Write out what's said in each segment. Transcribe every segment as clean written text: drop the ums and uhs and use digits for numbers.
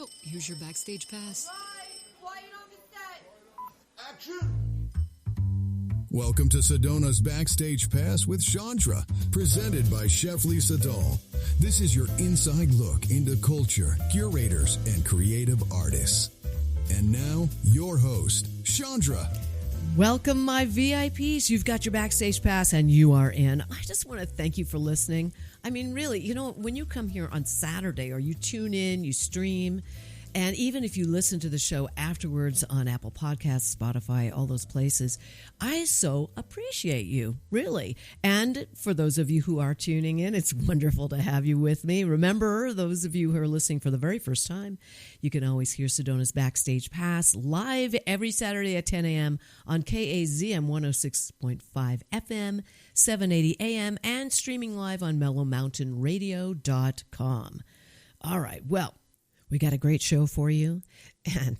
Oh, here's your backstage pass. Quiet on the set. Action! Welcome to Sedona's Backstage Pass with Shondra, presented by Chef Lisa Dahl. This is your inside look into culture, curators, and creative artists. And now, your host, Shondra. Welcome, my VIPs. You've got your Backstage Pass, and you are in. I just want to thank you for listening. I mean, really, you know, when you come here on Saturday or you tune in, you stream, and even if you listen to the show afterwards on Apple Podcasts, Spotify, all those places, I so appreciate you, really. And for those of you who are tuning in, it's wonderful to have you with me. Remember, those of you who are listening for the very first time, you can always hear Sedona's Backstage Pass live every Saturday at 10 a.m. on KAZM 106.5 FM, 780 AM, and streaming live on mellowmountainradio.com. All right, well, we got a great show for you, and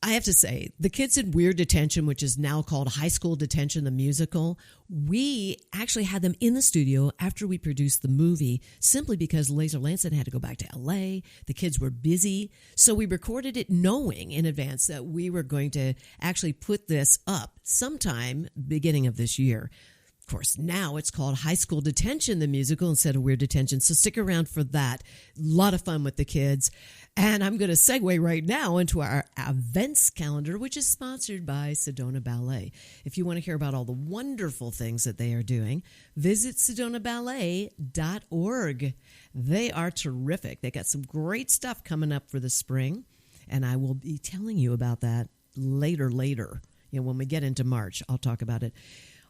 I have to say, the kids in Weird Detention, which is now called High School Detention The Musical, we actually had them in the studio after we produced the movie, simply because Lazor Lanson had to go back to L.A. The kids were busy, so we recorded it knowing in advance that we were going to actually put this up sometime beginning of this year. Of course, now it's called High School Detention, the musical, instead of Weird Detention. So stick around for that. A lot of fun with the kids. And I'm going to segue right now into our events calendar, which is sponsored by Sedona Ballet. If you want to hear about all the wonderful things that they are doing, visit sedonaballet.org. They are terrific. They got some great stuff coming up for the spring, and I will be telling you about that later. You know, when we get into March, I'll talk about it.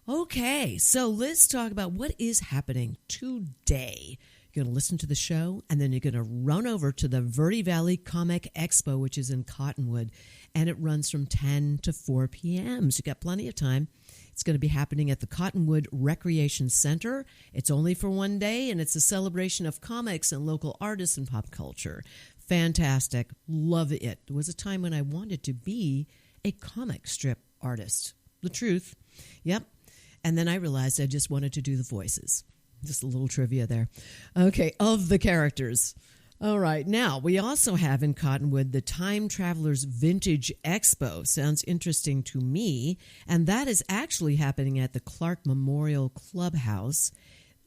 Okay, so let's talk about what is happening today. You're going to listen to the show, and then you're going to run over to the Verde Valley Comic Expo, which is in Cottonwood, and it runs from 10 to 4 p.m., so you got plenty of time. It's going to be happening at the Cottonwood Recreation Center. It's only for one day, and it's a celebration of comics and local artists and pop culture. Fantastic. Love it. There was a time when I wanted to be a comic strip artist. The truth. Yep. And then I realized I just wanted to do the voices. Just a little trivia there. Okay, of the characters. All right, now we also have in Cottonwood the Time Travelers Vintage Expo. Sounds interesting to me. And that is actually happening at the Clark Memorial Clubhouse,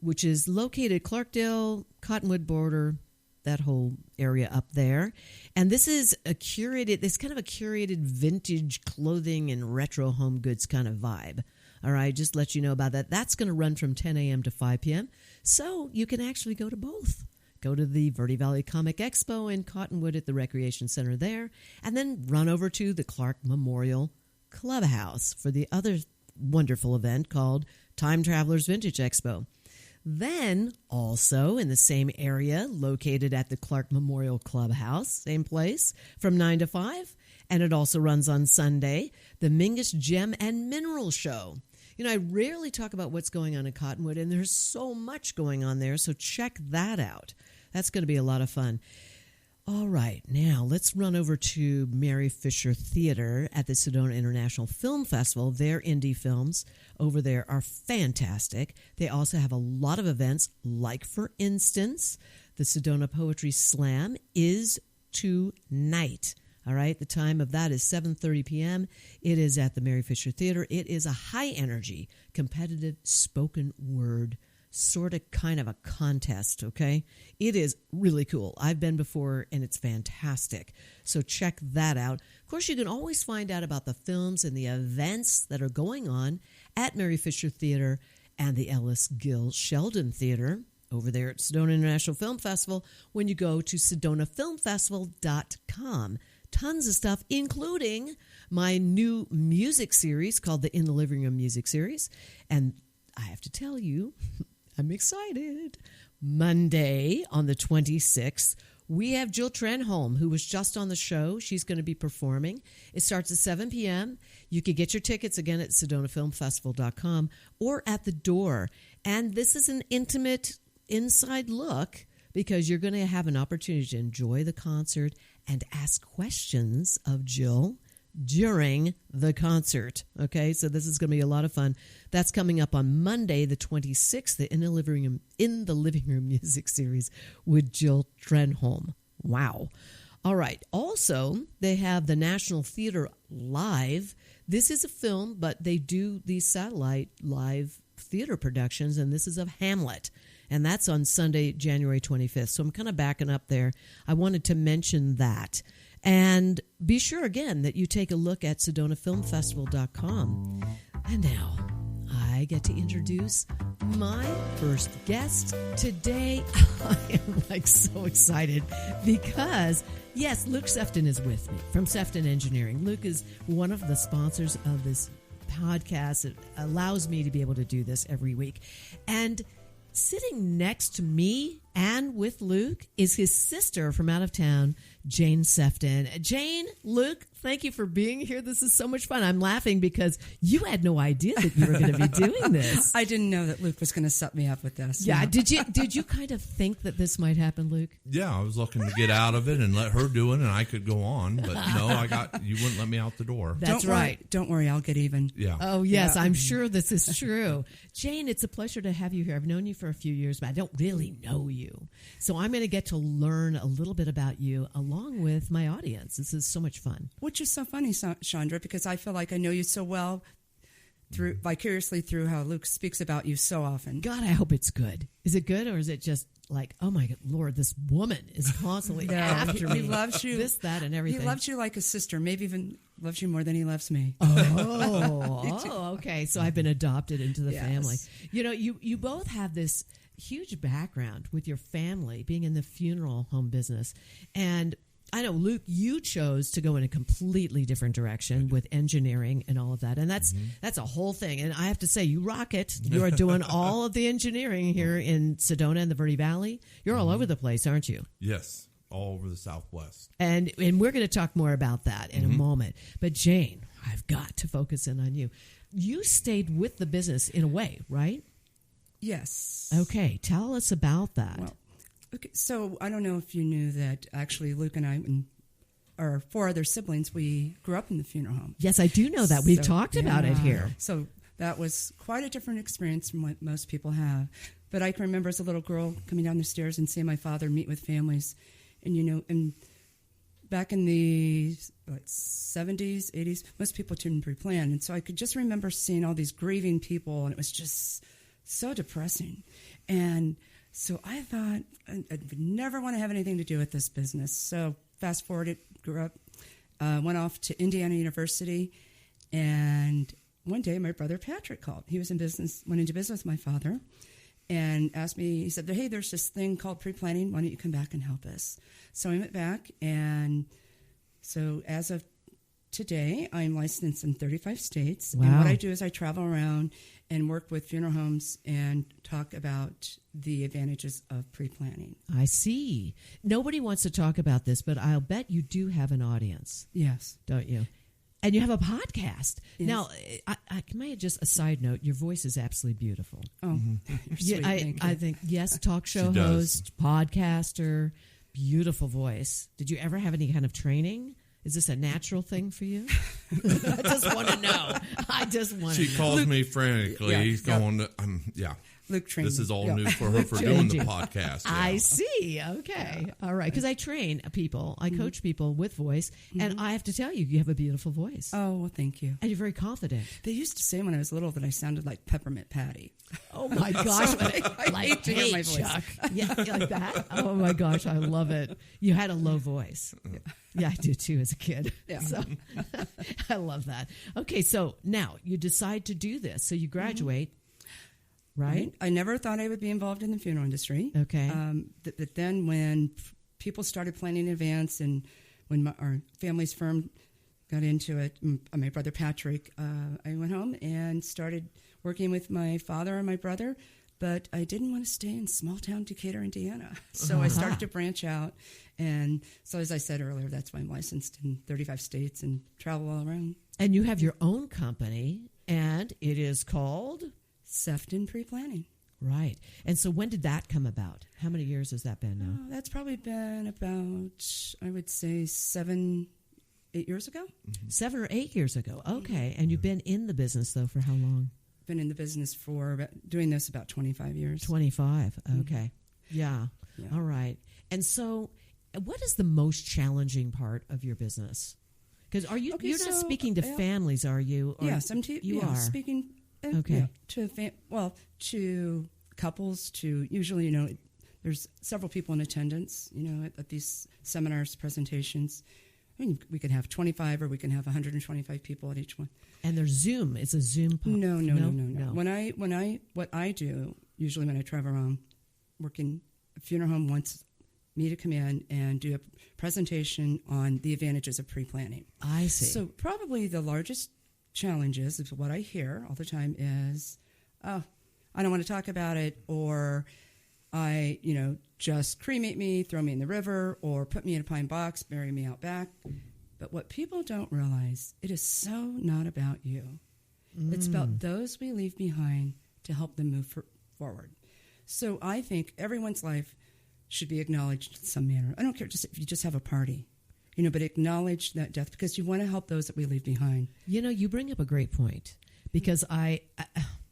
which is located Clarkdale, Cottonwood border, that whole area up there. And this is it's kind of a curated vintage clothing and retro home goods kind of vibe. All right, just let you know about that. That's going to run from 10 a.m. to 5 p.m., so you can actually go to both. Go to the Verde Valley Comic Expo in Cottonwood at the Recreation Center there, and then run over to the Clark Memorial Clubhouse for the other wonderful event called Time Travelers Vintage Expo. Then, also in the same area, located at the Clark Memorial Clubhouse, same place, from 9 to 5, and it also runs on Sunday, the Mingus Gem and Mineral Show. You know, I rarely talk about what's going on in Cottonwood, and there's so much going on there, so check that out. That's going to be a lot of fun. All right, now let's run over to Mary Fisher Theater at the Sedona International Film Festival. Their indie films over there are fantastic. They also have a lot of events, like, for instance, the Sedona Poetry Slam is tonight. All right, the time of that is 7:30 p.m. It is at the Mary Fisher Theater. It is a high-energy, competitive spoken word sort of kind of a contest, okay? It is really cool. I've been before, and it's fantastic. So check that out. Of course, you can always find out about the films and the events that are going on at Mary Fisher Theater and the Ellis Gill Sheldon Theater over there at Sedona International Film Festival when you go to sedonafilmfestival.com. Tons of stuff, including my new music series called the In the Living Room Music Series. And I have to tell you, I'm excited. Monday on the 26th, we have Jill Trenholm, who was just on the show. She's going to be performing. It starts at 7 p.m. You can get your tickets again at sedonafilmfestival.com or at the door. And this is an intimate inside look because you're going to have an opportunity to enjoy the concert and ask questions of Jill during the concert. Okay, so this is going to be a lot of fun. That's coming up on Monday, the 26th, the In the Living Room Music Series with Jill Trenholm. Wow. All right. Also, they have the National Theater Live. This is a film, but they do these satellite live theater productions, and this is of Hamlet. And that's on Sunday, January 25th. So I'm kind of backing up there. I wanted to mention that. And be sure, again, that you take a look at SedonaFilmFestival.com. And now I get to introduce my first guest today. I am so excited because, yes, Luke Sefton is with me from Sefton Engineering. Luke is one of the sponsors of this podcast. It allows me to be able to do this every week. And sitting next to me and with Luke is his sister from out of town, Jane Sefton. Jane, Luke, thank you for being here. This is so much fun. I'm laughing because you had no idea that you were going to be doing this. I didn't know that Luke was going to set me up with this. Yeah. No. Did you kind of think that this might happen, Luke? Yeah, I was looking to get out of it and let her do it, and I could go on. But no, you wouldn't let me out the door. That's right. Don't worry, I'll get even. Yeah. Oh, yes, Yeah. I'm sure this is true. Jane, it's a pleasure to have you here. I've known you for a few years, but I don't really know you. So I'm going to get to learn a little bit about you along with my audience. This is so much fun. Which is so funny, Shondra, because I feel like I know you so well vicariously through how Luke speaks about you so often. God, I hope it's good. Is it good, or is it just like, oh my Lord, this woman is constantly after me? He loves you. This, that, and everything. He loves you like a sister, maybe even loves you more than he loves me. Oh, okay. So I've been adopted into the Yes. family. You know, you both have this huge background with your family being in the funeral home business. And I know, Luke, you chose to go in a completely different direction with engineering and all of that. And that's a whole thing. And I have to say, you rock it. You are doing all of the engineering here in Sedona and the Verde Valley. You're all over the place, aren't you? Yes, all over the Southwest. And we're going to talk more about that in a moment. But Jane, I've got to focus in on you. You stayed with the business in a way, right? Yes. Okay, tell us about that. Well, okay, so I don't know if you knew that actually Luke and I and our 4 other siblings, we grew up in the funeral home. Yes, I do know that. We've So, talked about it yeah. here. So that was quite a different experience from what most people have. But I can remember as a little girl coming down the stairs and seeing my father meet with families. And, and back in the 70s, 80s, most people didn't pre-plan. And so I could just remember seeing all these grieving people, and it was just so depressing. And so I thought I would never want to have anything to do with this business. So fast forward, grew up, went off to Indiana University, and one day my brother Patrick called. He was in business, went into business with my father, and asked me, he said, hey, there's this thing called pre-planning. Why don't you come back and help us? So I went back, and so as of today, I'm licensed in 35 states. Wow. And what I do is I travel around and work with funeral homes and talk about the advantages of pre-planning. I see. Nobody wants to talk about this, but I'll bet you do have an audience, Yes. don't you? And you have a podcast. Yes. Now, I may just a side note, your voice is absolutely beautiful. Oh, you're sweet. Thank you. I think, yes, talk show She does. host, podcaster, beautiful voice. Did you ever have any kind of training? Is this a natural thing for you? I just want to know. I just want to know. She calls me frantically. Yeah, He's yeah. going to, yeah. Luke trained This me. is all Yeah. new for her for doing the Changing. podcast. Yeah. I see. Okay. All right. Because I train people. I coach people with voice. And I have to tell you, you have a beautiful voice. Oh, well, thank you. And you're very confident. They used to say when I was little that I sounded like Peppermint Patty. Oh, my gosh. I hate to hear my voice. Chuck. Yeah, like that. Oh, my gosh. I love it. You had a low voice. Yeah, I did too as a kid. Yeah. So I love that. Okay. So now you decide to do this. So you graduate, right? I never thought I would be involved in the funeral industry. Okay. But then when people started planning in advance, and when our family's firm got into it, my brother Patrick, I went home and started working with my father and my brother. But I didn't want to stay in small-town Decatur, Indiana. So I started to branch out. And so, as I said earlier, that's why I'm licensed in 35 states and travel all around. And you have your own company, and it is called? Sefton Pre-Planning. Right. And so when did that come about? How many years has that been now? Oh, that's probably been about, I would say, 7-8 years ago. 7 or 8 years ago. Okay. And you've been in the business, though, for how long? Been in the business for doing this about 25 years. 25. Okay. Yeah. Yeah. All right. And so what is the most challenging part of your business? Because you're not speaking to families, are you? Or yes, you are speaking. Okay. To couples. To usually, there's several people in attendance. At these seminars, presentations. I mean, we could have 25, or we can have 125 people at each one. And there's Zoom. It's a Zoom. No. What I do usually when I travel around, working a funeral home wants me to come in and do a presentation on the advantages of pre-planning. I see. So probably the largest challenges of what I hear all the time is, oh, I don't want to talk about it, or just cremate me, throw me in the river, or put me in a pine box, bury me out back. But what people don't realize, it is so not about you. It's about those we leave behind to help them move forward. So I think everyone's life should be acknowledged in some manner. I don't care if you just have a party, but acknowledge that death, because you want to help those that we leave behind. You bring up a great point, because I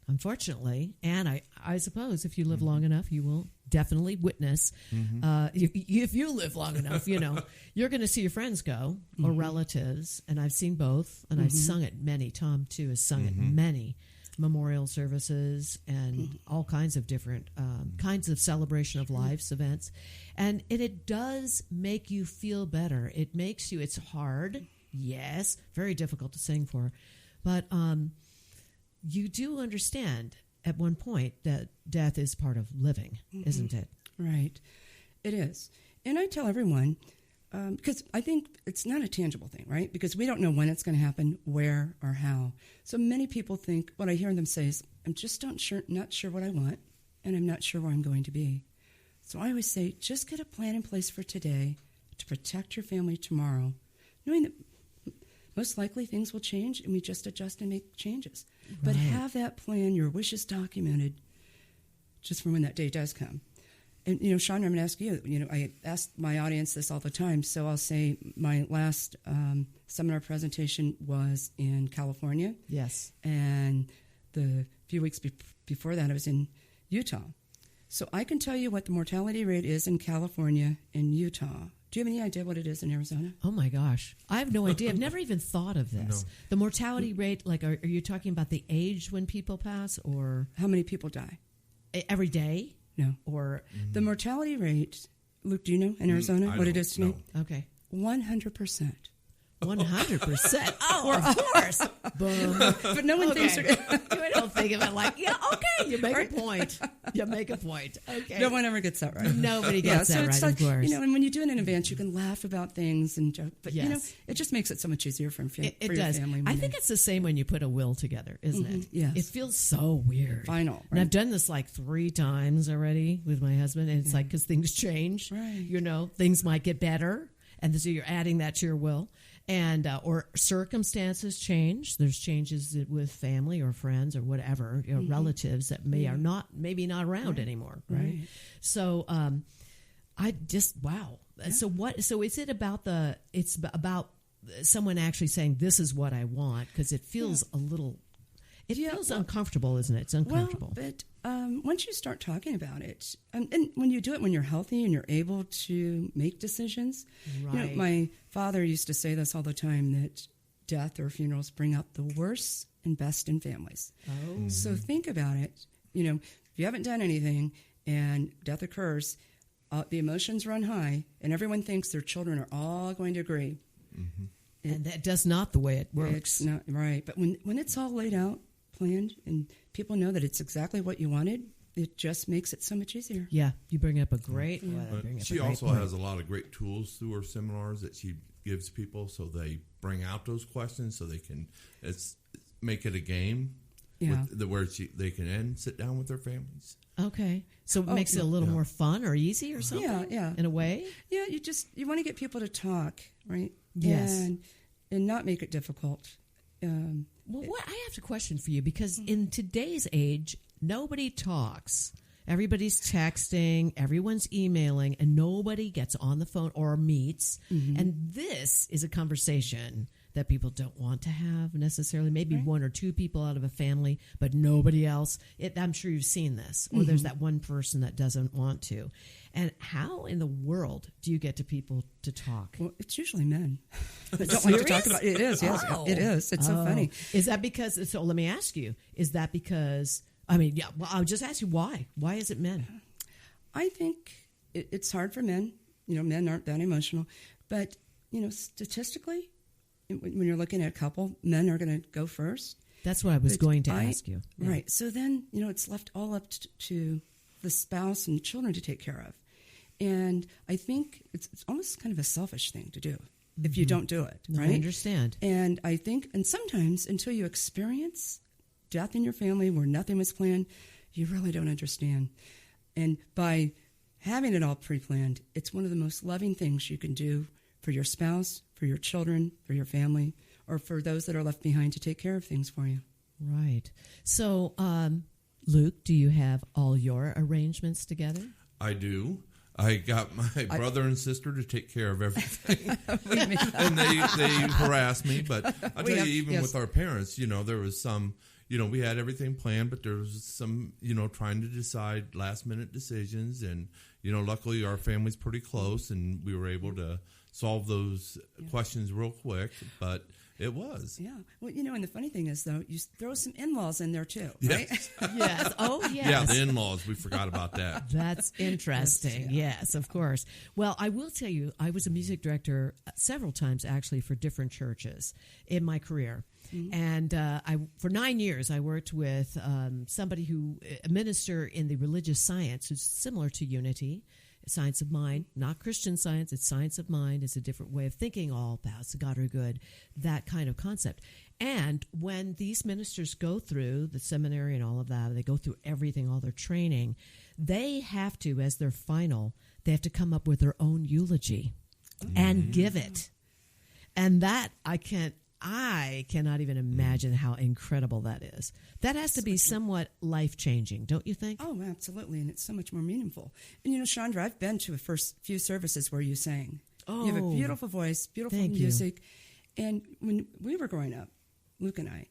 unfortunately, and I suppose if you live long enough, you will definitely witness. If you live long enough, you're going to see your friends go, or relatives, and I've seen both, and I've sung at many. Tom too has sung at many memorial services and all kinds of different kinds of celebration of lives events, and it does make you feel better. It makes you. It's hard, yes, very difficult to sing for, but you do understand at one point that death is part of living, isn't it? Right, it is. And I tell everyone, because I think it's not a tangible thing, right? Because we don't know when it's going to happen, where, or how. So many people think, what I hear them say is, I'm just not sure what I want, and I'm not sure where I'm going to be. So I always say, just get a plan in place for today to protect your family tomorrow, knowing that most likely things will change, and we just adjust and make changes. Right. But have that plan, your wishes documented, just for when that day does come. And, Shondra, I'm going to ask you, I ask my audience this all the time, so I'll say my last seminar presentation was in California. Yes. And the few weeks before that, I was in Utah. So I can tell you what the mortality rate is in California and Utah. Do you have any idea what it is in Arizona? Oh, my gosh. I have no idea. I've never even thought of this. No. The mortality rate, are you talking about the age when people pass, or? How many people die? Every day? No. Or the mortality rate, Luke, do you know in Arizona what it is to me? Okay. 100%. 100%. Oh, of course. Boom. But no one thinks. You don't think of it like, okay, you make a point. You make a point. Okay. No one ever gets that right. Nobody gets that right, of course. And when you do it in advance, you can laugh about things and joke. But, it just makes it so much easier for your family. I think it's the same when you put a will together, isn't it? Yes. It feels so weird. Final. Right? And I've done this 3 times already with my husband, and it's because things change. Right. Things might get better, and so you're adding that to your will. And or circumstances change. There's changes with family or friends or whatever, relatives that maybe not around anymore, right? So I just wow. Yeah. So is it about it's about someone actually saying this is what I want, because it feels a little. It feels uncomfortable, isn't it? It's uncomfortable. Well, but once you start talking about it, and when you do it when you're healthy and you're able to make decisions, right. My father used to say this all the time, that death or funerals bring out the worst and best in families. Oh. So think about it. If you haven't done anything and death occurs, the emotions run high, and everyone thinks their children are all going to agree. Mm-hmm. And that does not the way it works. It's not right. But when it's all laid out, planned, and people know that it's exactly what you wanted, it just makes it so much easier. Yeah, you bring up a great She also has a lot of great tools through her seminars that she gives people, so they bring out those questions so they can make it a game where they can sit down with their families. Okay. So it makes it a little more fun or easy or something? Yeah. In a way? Yeah, you want to get people to talk, right? Yes. And not make it difficult. I have a question for you, because in today's age, nobody talks. Everybody's texting, everyone's emailing, and nobody gets on the phone or meets. Mm-hmm. And this is a conversation that people don't want to have necessarily. Maybe Right. one or two people out of a family, but nobody else. I'm sure you've seen this. Or there's that one person that doesn't want to. And how in the world do you get to people to talk? Well, it's usually men. I don't like to talk about it. It is, yes. Oh. It is. It's so funny. Is that because, so let me ask you, is that because, I'll just ask you why. Why is it men? I think it's hard for men. Men aren't that emotional. But, statistically, when you're looking at a couple, men are going to go first. That's what I was going to ask you. Yeah. Right. So then, it's left all up to the spouse and children to take care of. And I think it's almost kind of a selfish thing to do if you don't do it, No, right? I understand. And I think, and sometimes until you experience death in your family where nothing was planned, you really don't understand. And by having it all pre-planned, it's one of the most loving things you can do for your spouse, for your children, for your family, or for those that are left behind to take care of things for you. Right. So, Luke, do you have all your arrangements together? I do. I got my brother and sister to take care of everything, and they harass me. But I'll tell you, even with our parents, there was some, we had everything planned, but there was some, trying to decide last minute decisions, and luckily our family's pretty close, and we were able to solve those questions real quick. But it was. Yeah. Well, and the funny thing is, though, you throw some in-laws in there, too, yes. right? Yes. Oh, yes. Yeah, the in-laws. We forgot about that. That's interesting. Yes, of course. Well, I will tell you, I was a music director several times, actually, for different churches in my career. Mm-hmm. And for 9 years, I worked with somebody a minister in the religious science who's similar to Unity. Science of mind, not Christian Science. It's science of mind. It's a different way of thinking. All paths to God are good. That kind of concept. And when these ministers go through the seminary and all of that, they go through everything, all their training, they have to, as their final, they have to come up with their own eulogy and give it. And that I cannot even imagine how incredible that is. That has to be somewhat life-changing, don't you think? Oh, absolutely, and it's so much more meaningful. And Shondra, I've been to the first few services where you sang. Oh, you have a beautiful voice, beautiful music. And when we were growing up, Luke and I,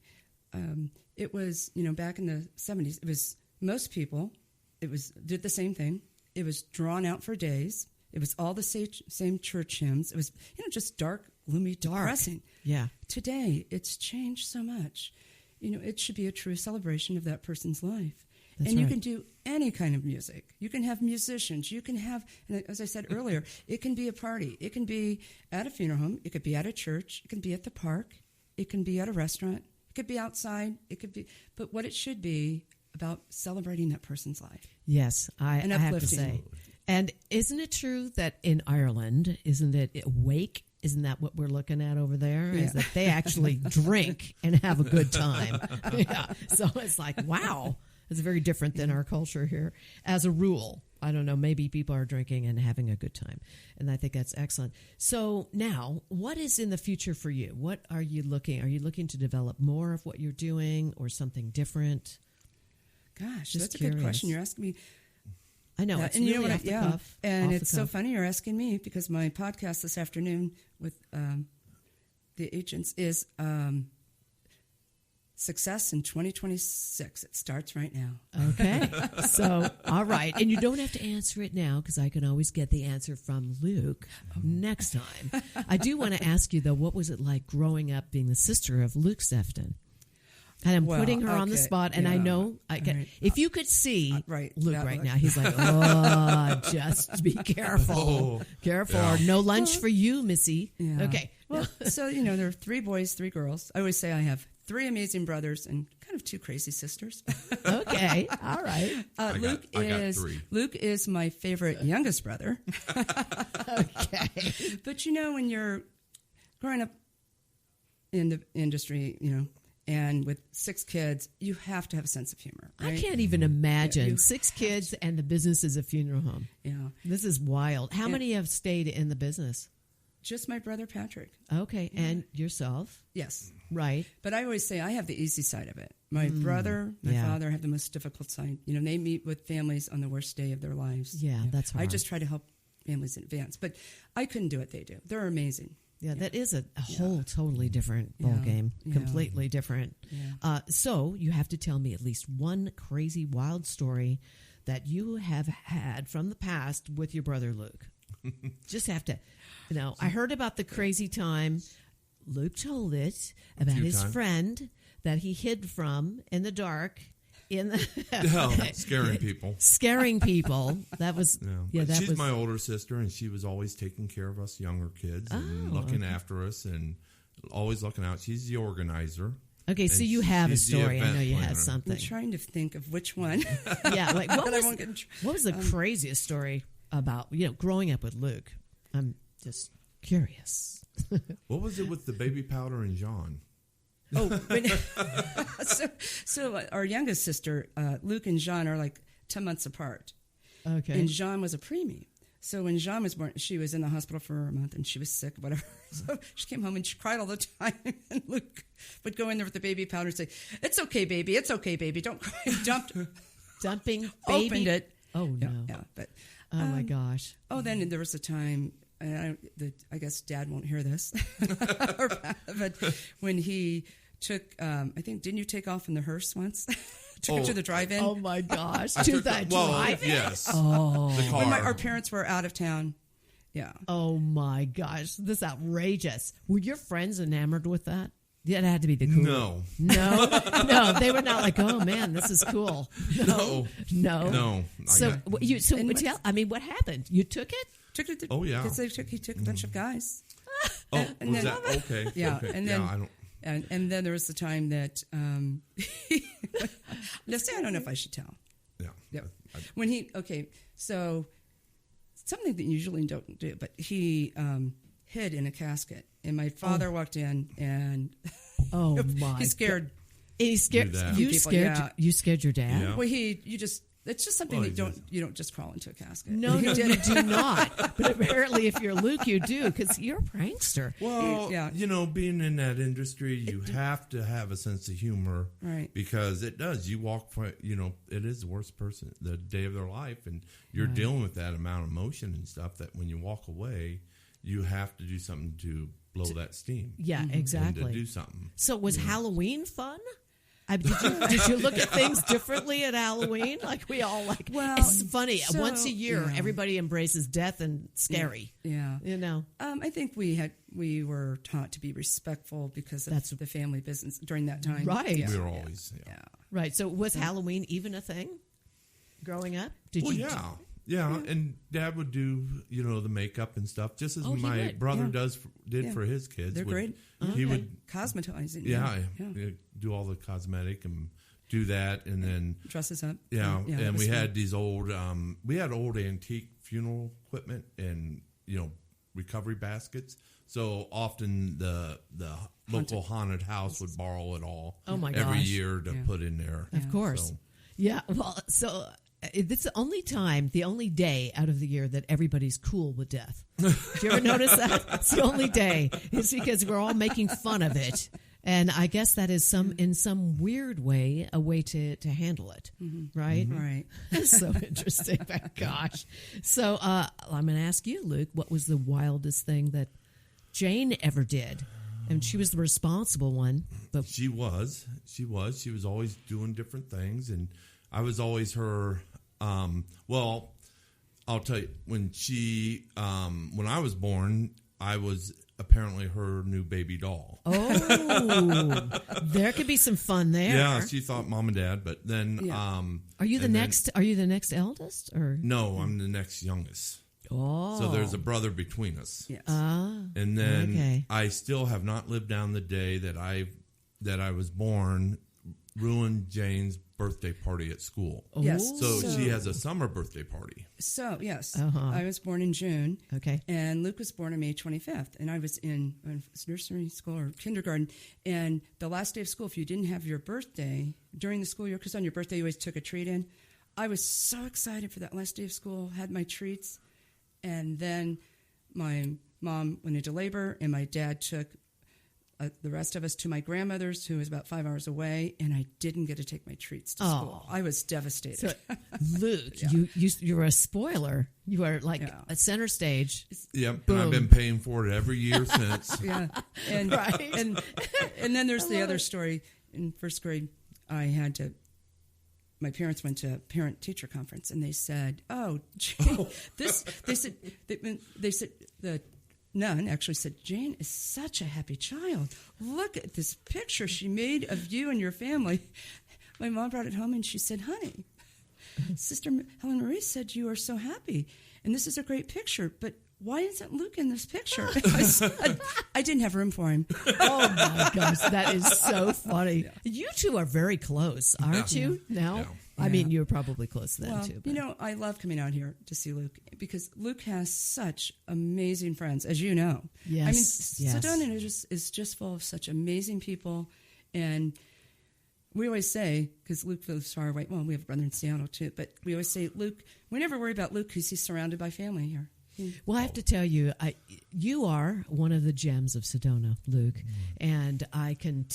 it was, back in the 70s, it was most people, did the same thing. It was drawn out for days. It was all the same church hymns. It was, just dark, gloomy, depressing. Yeah. Today, it's changed so much. It should be a true celebration of that person's life. That's and you right. can do any kind of music. You can have musicians. You can have, and as I said earlier, it can be a party. It can be at a funeral home. It could be at a church. It can be at the park. It can be at a restaurant. It could be outside. It could be, but what it should be about celebrating that person's life. Yes, I have to say. And isn't it true that in Ireland, isn't it Wake? Isn't that what we're looking at over there? Yeah. Is that they actually drink and have a good time. Yeah. So it's like, wow. It's very different than our culture here. As a rule, I don't know, maybe people are drinking and having a good time. And I think that's excellent. So now, what is in the future for you? What are you looking? Are you looking to develop more of what you're doing or something different? Gosh, Just that's a curious. good question. You're asking me. I know, it's really off the cuff. And off it's the so cuff. funny you're asking me because my podcast this afternoon with the agents is Success in 2026. It starts right now. Okay. So, all right. And you don't have to answer it now because I can always get the answer from Luke next time. I do want to ask you, though, what was it like growing up being the sister of Luke Sefton? And I'm putting her on the spot, and I know if you could see Luke right now, he's like, "Oh, just be careful, careful, or no lunch for you, Missy." Yeah. Okay. Well, so there are 3 boys, 3 girls. I always say I have 3 amazing brothers and kind of 2 crazy sisters. Okay. All right. I got 3. Luke is my favorite youngest brother. Okay. But when you're growing up in the industry, and with 6 kids, you have to have a sense of humor. Right? I can't even imagine 6 kids and the business is a funeral home. Yeah. This is wild. How many have stayed in the business? Just my brother, Patrick. Okay. Yeah. And yourself? Yes. Right. But I always say I have the easy side of it. My brother, my father have the most difficult side. They meet with families on the worst day of their lives. Yeah, that's hard. I just try to help families in advance. But I couldn't do what they do. They're amazing. Yeah, that is a whole totally different ball game, completely different. Yeah. So you have to tell me at least one crazy, wild story that you have had from the past with your brother Luke. Just have to, I heard about the crazy time. Luke told it about his friend that he hid from in the dark. Scaring people. Scaring people. That was She's my older sister, and she was always taking care of us younger kids and looking after us and always looking out. She's the organizer. Okay, so you have a story. I know you have something. I'm trying to think of which one. Yeah, like what was the craziest story about growing up with Luke? I'm just curious. What was it with the baby powder and John? So our youngest sister, Luke and Jean, are like 10 months apart. Okay. And Jean was a preemie. So when Jean was born, she was in the hospital for a month and she was sick, whatever. So she came home and she cried all the time. And Luke would go in there with the baby powder and say, "It's okay, baby. It's okay, baby. Don't cry." Dumping baby. Opened it. Oh, no. Yeah. But, oh, my gosh. Oh, then there was a time, and I guess Dad won't hear this, but when he took, I think, didn't you take off in the hearse once? Took it to the drive-in. Oh my gosh! To the drive-in. Yes. Oh, the car. When our parents were out of town. Yeah. Oh my gosh! This is outrageous. Were your friends enamored with that? Yeah, it had to be the cool. No. They were not like, "Oh man, this is cool." No. So what happened? You took it? Took it. Yeah. Because he took a bunch of guys. And was that okay? Yeah, okay. and then I don't. And then there was the time that let's say I don't know if I should tell. Yeah. When so something that you usually don't do, but he hid in a casket, and my father walked in, and my, he's scared. He's scared. You people, scared. You scared your dad. Yeah. Well, it's just something you don't just crawl into a casket. No, you do not. But apparently, if you're Luke, you do, because you're a prankster. Well, being in that industry, you have to have a sense of humor, right? Because it does. You walk, it is the worst person, the day of their life, and you're dealing with that amount of emotion and stuff. That when you walk away, you have to do something to blow that steam. Yeah, exactly. And to do something. So, was Halloween fun? Did you look at things differently at Halloween? Like we all like. Well, it's funny. Once a year, everybody embraces death and scary. Yeah. I think we were taught to be respectful because of the family business during that time. Right. Yeah. We were always. Yeah. Right. So was Halloween even a thing growing up? Yeah, and Dad would do, the makeup and stuff, just as my brother did for his kids. They're great. He would cosmetize it. Yeah, do all the cosmetic and do that, and then dresses up. Yeah, and we had these old, old antique funeral equipment and recovery baskets. So often the local haunted house would borrow it all. Oh my every gosh. year to put in there. Of course. So. Yeah. Well, so. It's the only day out of the year that everybody's cool with death. Do you ever notice that? It's the only day. It's because we're all making fun of it. And I guess that is in some weird way, a way to handle it. Mm-hmm. Right? Mm-hmm. Right. That's so interesting. My gosh. So I'm going to ask you, Luke, what was the wildest thing that Jane ever did? And she was the responsible one. But She was always doing different things, and I was always her. I'll tell you, when I was born, I was apparently her new baby doll. Oh, there could be some fun there. Yeah, she thought mom and dad, but then, are you the next? Are you the next eldest, or no? I'm the next youngest. Oh, so there's a brother between us. Yes. And then I still have not lived down the day that I was born. Ruined Jane's birthday party at school. Yes. So she has a summer birthday party. So, yes. I was born in June. Okay. And Luke was born on May 25th. And I was in nursery school or kindergarten. And the last day of school, if you didn't have your birthday during the school year, because on your birthday you always took a treat in, I was so excited for that last day of school, had my treats. And then my mom went into labor and my dad took the rest of us to my grandmother's, who was about 5 hours away, and I didn't get to take my treats to school. I was devastated. So, Luke, you're a spoiler. You are like at center stage. Yep, Boom. and I've been paying for it every year since. Yeah, and Right. and then there's the other story. In first grade, my parents went to a parent-teacher conference, and they said, Jane, they said the nun actually said, Jane is such a happy child. Look at this picture she made of you and your family. My mom brought it home, and she said, honey, Sister Helen Marie said you are so happy, and this is a great picture, but why isn't Luke in this picture? I didn't have room for him. Oh, my gosh. That is so funny. Yeah. You two are very close, aren't you, now? Yeah. I mean, you're probably close then, too. But. You know, I love coming out here to see Luke because Luke has such amazing friends, as you know. Yes. I mean, Sedona is just full of such amazing people, and we always say, because Luke lives far away, well, we have a brother in Seattle, too, but we always say, Luke, we never worry about Luke because he's surrounded by family here. Well, I have to tell you, you are one of the gems of Sedona, Luke, and I can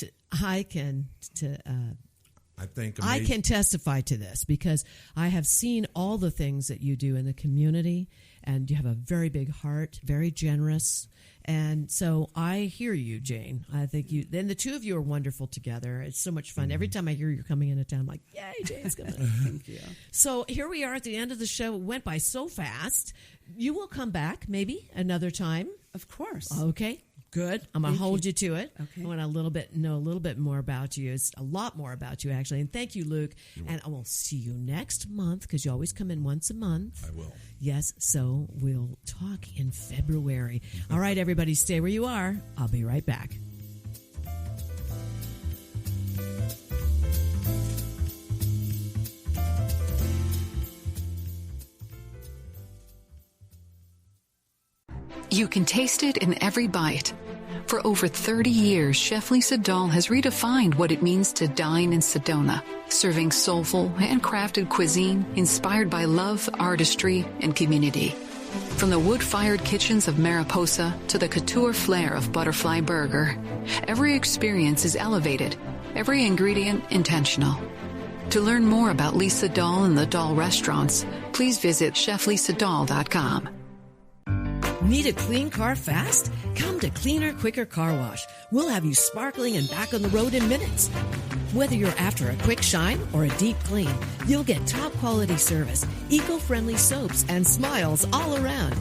testify to this because I have seen all the things that you do in the community, and you have a very big heart, very generous. And so I hear you, Jane. I think then the two of you are wonderful together. It's so much fun. Every time I hear you're coming into town, I'm like, yay, Jane's coming. Thank you. So here we are at the end of the show. It went by so fast. You will come back maybe another time. Of course. Okay. Good. I'm going to hold you to it. Okay. I want to know a little bit more about you. It's a lot more about you, actually. And thank you, Luke. And I will see you next month because you always come in once a month. I will. Yes. So we'll talk in February. All right, everybody, stay where you are. I'll be right back. You can taste it in every bite. For over 30 years, Chef Lisa Dahl has redefined what it means to dine in Sedona, serving soulful, handcrafted cuisine inspired by love, artistry, and community. From the wood-fired kitchens of Mariposa to the couture flair of Butterfly Burger, every experience is elevated, every ingredient intentional. To learn more about Lisa Dahl and the Dahl restaurants, please visit cheflisadahl.com. Need a clean car fast? Come to Cleaner, Quicker Car Wash. We'll have you sparkling and back on the road in minutes. Whether you're after a quick shine or a deep clean, you'll get top quality service, eco-friendly soaps, and smiles all around.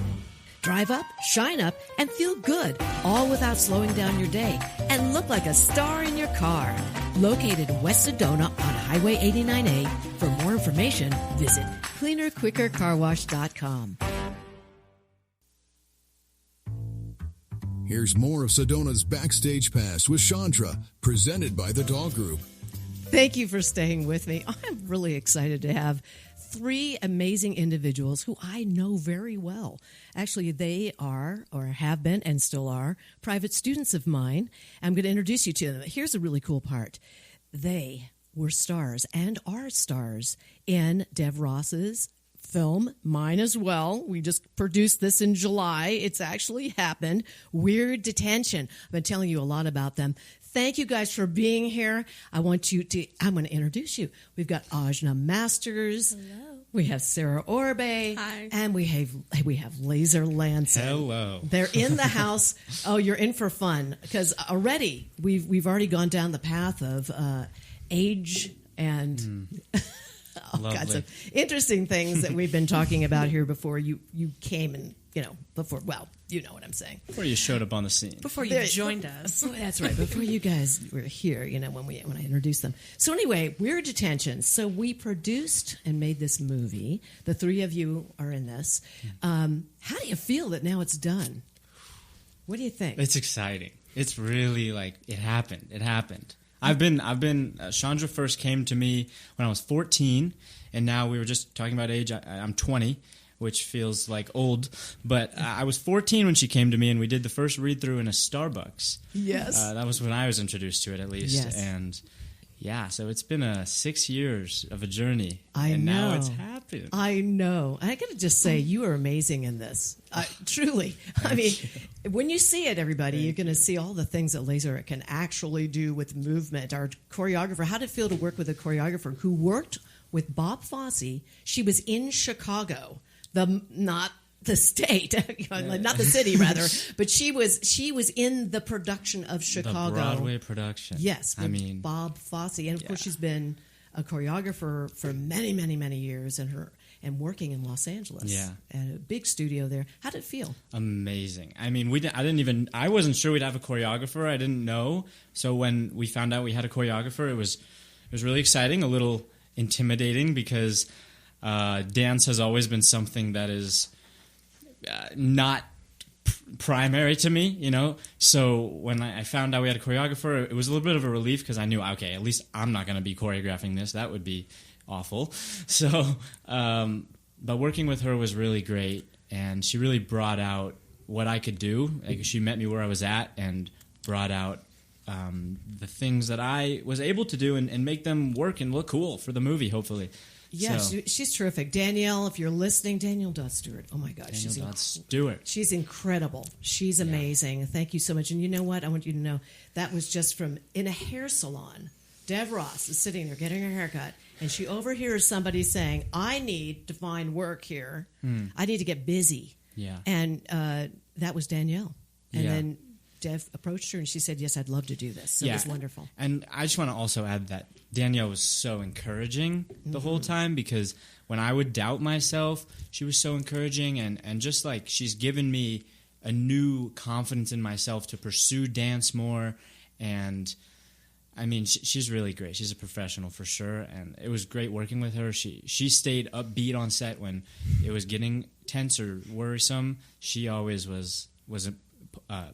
Drive up, shine up, and feel good, all without slowing down your day, and look like a star in your car. Located in West Sedona on Highway 89A. For more information, visit cleanerquickercarwash.com. Here's more of Sedona's Backstage Pass with Shondra, presented by the Dahl Group. Thank you for staying with me. I'm really excited to have three amazing individuals who I know very well. Actually, they are, or have been, and still are, private students of mine. I'm going to introduce you to them. Here's a really cool part. They were stars and are stars in Dev Ross's film, mine as well. We just produced this in July. It's actually happened. Weird Detention. I've been telling you a lot about them. Thank you guys for being here. I'm going to introduce you. We've got Ajna Masters. Hello. We have Sarah Orbe. Hi. And we have Lazor Lanson. Hello. They're in the house. Oh, you're in for fun because already we've already gone down the path of age and all kinds of interesting things that we've been talking about here before you came and, before, well, you know what I'm saying. Before you showed up on the scene. Before you joined us. Oh, that's right. Before you guys were here, when I introduced them. So anyway, Weird Detention. So we produced and made this movie. The three of you are in this. How do you feel that now it's done? What do you think? It's exciting. It's really it happened. It happened. Shondra first came to me when I was 14, and now we were just talking about age. I'm 20, which feels like old, but I was 14 when she came to me, and we did the first read-through in a Starbucks. Yes. That was when I was introduced to it, at least. Yes. And Yeah, so it's been 6 years of a journey. And now it's happened. I know. I got to just say, you are amazing in this. Truly. I mean, when you see it, everybody, you're going to see all the things that Lazor can actually do with movement. Our choreographer, how did it feel to work with a choreographer who worked with Bob Fosse? She was in Chicago, not the state, not the city, rather, but she was in the production of Chicago, the Broadway production. Yes, Bob Fosse, and of course she's been a choreographer for many, many, many years, and working in Los Angeles, at a big studio there. How did it feel? Amazing. I mean, I wasn't sure we'd have a choreographer. I didn't know, so when we found out we had a choreographer, it was really exciting, a little intimidating because dance has always been something that is not primary to me, So when I found out we had a choreographer, it was a little bit of a relief because I knew, okay, at least I'm not going to be choreographing this. That would be awful. So, but working with her was really great, and she really brought out what I could do. Like, she met me where I was at and brought out the things that I was able to do and make them work and look cool for the movie, hopefully. Yes, she's terrific. Danielle, if you're listening, Danielle Dodd-Stewart. Oh, my gosh. She's incredible. She's amazing. Thank you so much. And you know what? I want you to know that was just in a hair salon. Dev Ross is sitting there getting her haircut, and she overhears somebody saying, I need to find work here. I need to get busy. Yeah. And that was Danielle. And then Dev approached her, and she said, yes, I'd love to do this. So it was wonderful. And I just want to also add that Danielle was so encouraging the whole time, because when I would doubt myself, she was so encouraging, and just like she's given me a new confidence in myself to pursue dance more. And I mean, she's really great. She's a professional for sure, and it was great working with her. She stayed upbeat on set when it was getting tense or worrisome. She always was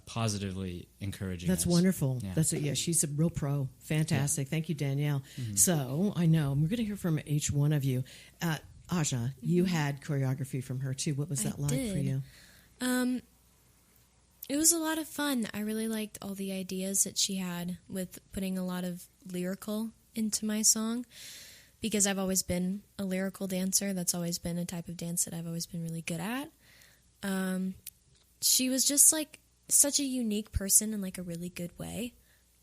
positively encouraging. That's us. Wonderful. Yeah. She's a real pro. Fantastic. Yeah. Thank you, Danielle. So I know we're going to hear from each one of you. Ajna, you had choreography from her too. What was that like for you? It was a lot of fun. I really liked all the ideas that she had with putting a lot of lyrical into my song, because I've always been a lyrical dancer. That's always been a type of dance that I've always been really good at. She was just like such a unique person in like a really good way.